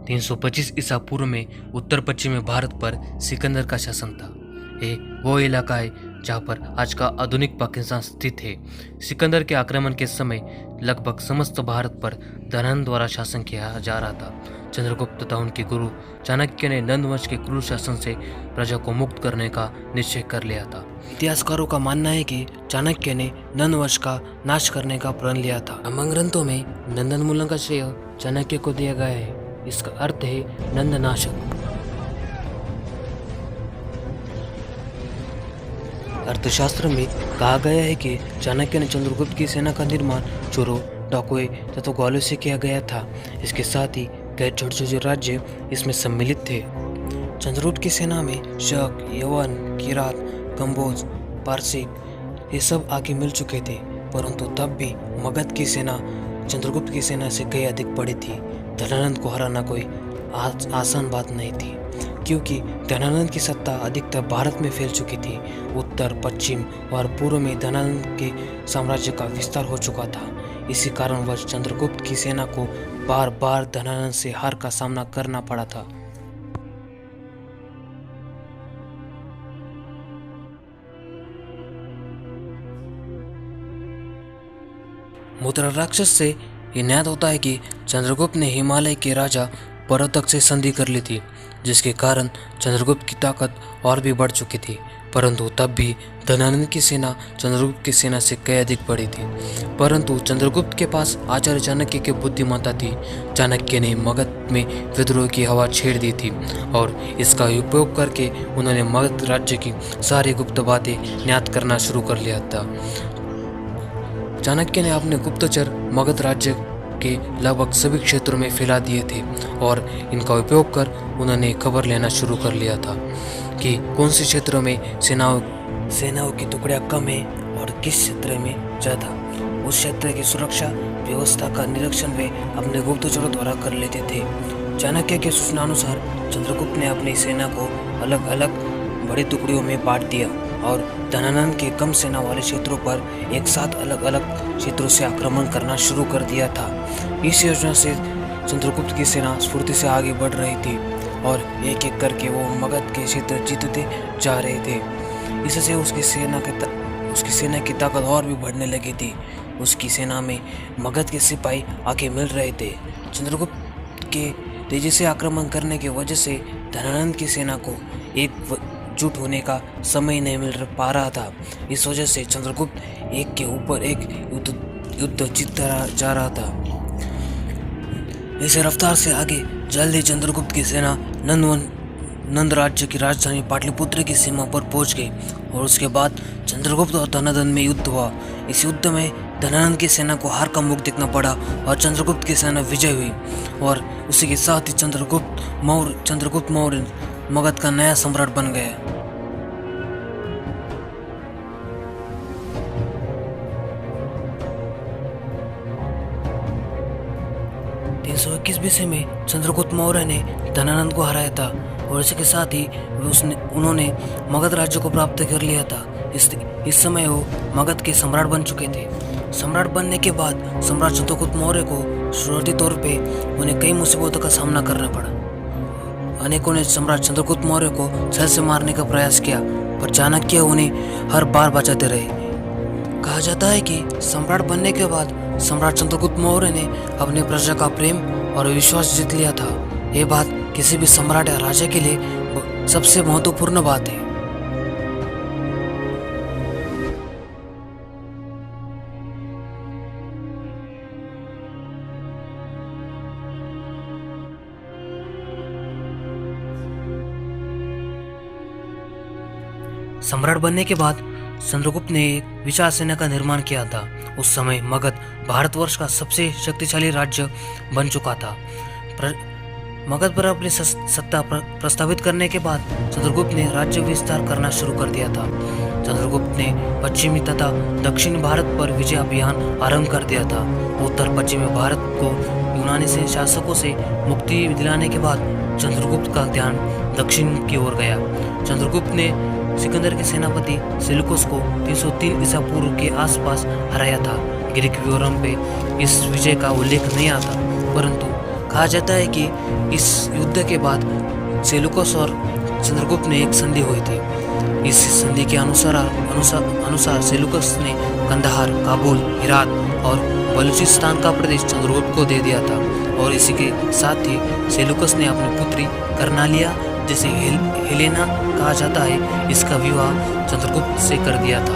325 ईसा पूर्व में उत्तर पश्चिमी भारत पर सिकंदर का शासन था। ये वो इलाका है जहाँ पर आज का आधुनिक पाकिस्तान स्थित है। सिकंदर के आक्रमण के समय लगभग समस्त भारत पर धनानंद द्वारा शासन किया जा रहा था। चंद्रगुप्त तथा उनके गुरु चाणक्य ने नंद वंश के क्रूर शासन से प्रजा को मुक्त करने का निश्चय कर लिया था। इतिहासकारों का मानना है कि चाणक्य ने नंद वंश का नाश करने का प्रण लिया था। ब्राह्मण ग्रंथों में नंदनमूलन का श्रेय चाणक्य को दिया गया है। इसका अर्थ है नंदनाशक। अर्थशास्त्र में कहा गया है कि चाणक्य ने चंद्रगुप्त की सेना का निर्माण चोरों, डाकुओं तथा ग्वालों से किया गया था। इसके साथ ही कई छोटे छोटे राज्य इसमें सम्मिलित थे। चंद्रगुप्त की सेना में शक, यवन, किरात, कंबोज, पारसिक ये सब आगे मिल चुके थे, परंतु तब भी मगध की सेना चंद्रगुप्त की सेना से कई अधिक बड़ी थी। धनानंद को हराना कोई आसान बात नहीं थी, क्योंकि धनानंद की सत्ता अधिकतर भारत में फैल चुकी थी। उत्तर, पश्चिम और पूर्व में धनानंद के साम्राज्य का विस्तार हो चुका था। इसी कारणवश चंद्रगुप्त की सेना को बार बार धनानंद से हार का सामना करना पड़ा था। मुद्रा राक्षस से यह ज्ञात होता है कि चंद्रगुप्त ने हिमालय के राजा पर्वतक से संधि कर ली थी, जिसके कारण चंद्रगुप्त की ताकत और भी बढ़ चुकी थी। परंतु तब भी धनानंद की सेना चंद्रगुप्त की सेना से कई अधिक बड़ी थी। परंतु चंद्रगुप्त के पास आचार्य चाणक्य की बुद्धिमत्ता थी। चाणक्य ने मगध में विद्रोह की हवा छेड़ दी थी और इसका उपयोग करके उन्होंने मगध राज्य की सारी गुप्त बातें ज्ञात करना शुरू कर लिया था। चाणक्य ने अपने गुप्तचर मगध राज्य के लगभग सभी क्षेत्रों में फैला दिए थे और इनका उपयोग कर उन्होंने खबर लेना शुरू कर लिया था कि कौन से क्षेत्रों में सेनाओं की टुकड़ियां कम है और किस क्षेत्र में ज़्यादा। उस क्षेत्र की सुरक्षा व्यवस्था का निरीक्षण वे अपने गुप्तचरों द्वारा कर लेते थे। चाणक्य के सूचना अनुसार चंद्रगुप्त ने अपनी सेना को अलग अलग बड़ी टुकड़ियों में बांट दिया और धनानंद के कम सेना वाले क्षेत्रों पर एक साथ अलग अलग क्षेत्रों से आक्रमण करना शुरू कर दिया था। इस योजना से चंद्रगुप्त की सेना स्फूर्ति से आगे बढ़ रही थी और एक एक करके वो मगध के क्षेत्र जीतते जा रहे थे। इससे उसकी सेना की ताकत और भी बढ़ने लगी थी। उसकी सेना में मगध के सिपाही आगे मिल रहे थे। चंद्रगुप्त के तेजी से आक्रमण करने की वजह से धनानंद की सेना को एकजुट होने का समय नहीं मिल पा रहा था। इस वजह से चंद्रगुप्त एक के ऊपर एक युद्ध जीतता जा रहा था। इस रफ्तार से आगे जल्दी चंद्रगुप्त की सेना नंद राज्य की राजधानी पाटलिपुत्र की सीमा पर पहुंच गई और उसके बाद चंद्रगुप्त और धनानंद में युद्ध हुआ। इस युद्ध में धनानंद की सेना को हार का मुख देखना पड़ा और चंद्रगुप्त की सेना विजय हुई और उसी के साथ ही चंद्रगुप्त मौर्य मगध का नया सम्राट बन गया। 321 BC में चंद्रगुप्त मौर्य ने धनानंद को हराया था और इसके साथ ही उन्होंने मगध राज्य को प्राप्त कर लिया था। इस समय वो मगध के सम्राट बन चुके थे। सम्राट बनने के बाद सम्राट चंद्रगुप्त मौर्य को शुरुआती तौर पे उन्हें कई मुसीबतों का सामना करना पड़ा। अनेकों ने सम्राट चंद्रगुप्त मौर्य को छल से मारने का प्रयास किया, पर चाणक्य उन्हें हर बार बचाते रहे। कहा जाता है कि सम्राट बनने के बाद सम्राट चंद्रगुप्त मौर्य ने अपने प्रजा का प्रेम और विश्वास जीत लिया था। ये बात किसी भी सम्राट या राजा के लिए सबसे महत्वपूर्ण बात है। सम्राट बनने के बाद चंद्रगुप्त ने एक विशाल सेना का निर्माण किया था। उस समय मगध भारतवर्ष का सबसे शक्तिशाली राज्य बन चुका था। मगध पर अपनी सत्ता प्रस्तावित करने के बाद चंद्रगुप्त ने राज्य विस्तार करना शुरू कर दिया था। चंद्रगुप्त ने पश्चिमी तथा दक्षिणी भारत पर विजय अभियान आरंभ कर दिया था। उत्तर पश्चिमी भारत को यूनानी से शासकों से मुक्ति दिलाने के बाद चंद्रगुप्त का ध्यान दक्षिण की ओर गया। चंद्रगुप्त ने सिकंदर के सेनापति सेल्यूकस को 303 ईसा पूर्व के आसपास हराया था। ग्रीक विवरण पे इस विजय का उल्लेख नहीं आता, परंतु कहा जाता है कि इस युद्ध के बाद सेलूकस और चंद्रगुप्त ने एक संधि हुई थी। इस संधि के अनुसार सेलूकस ने कंदहार, काबुल, हिरात और बलूचिस्तान का प्रदेश चंद्रगुप्त को दे दिया था। और इसी के साथ ही सेलूकस ने अपनी पुत्री कर्नालिया, जिसे हेलेना कहा जाता है, इसका विवाह चंद्रगुप्त से कर दिया था।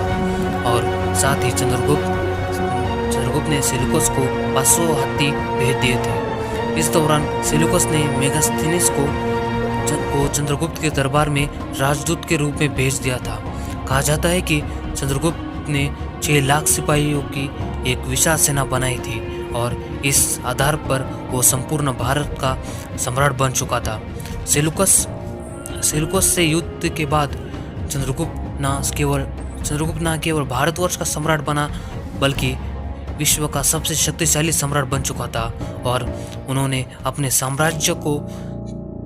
और साथ ही चंद्रगुप्त ने सेलूकस को 500 हाथी भेज दिए थे। इस दौरान सेलूकस ने मेगास्थनीस को चंद्रगुप्त के दरबार में राजदूत के रूप में भेज दिया था। कहा जाता है कि चंद्रगुप्त ने 6 लाख सिपाहियों की एक विशाल सेना बनाई थी और इस आधार पर वो संपूर्ण भारत का सम्राट बन चुका था। सेलूकस से युद्ध के बाद चंद्रगुप्त न केवल भारतवर्ष का सम्राट बना, बल्कि विश्व का सबसे शक्तिशाली सम्राट बन चुका था। और उन्होंने अपने साम्राज्य को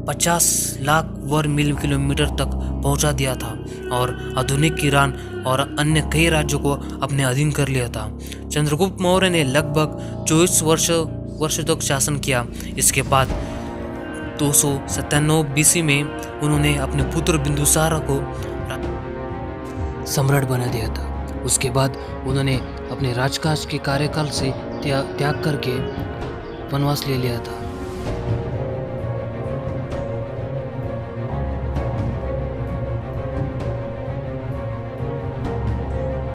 50 लाख वर्ग किलोमीटर तक पहुंचा दिया था और आधुनिक ईरान और अन्य कई राज्यों को अपने अधीन कर लिया था। चंद्रगुप्त मौर्य ने लगभग 24 वर्ष तक शासन किया। इसके बाद 297 BC में उन्होंने अपने पुत्र बिंदुसार को सम्राट बना दिया था। उसके बाद उन्होंने अपने राजकाज के कार्यकाल से त्याग करके वनवास ले लिया था।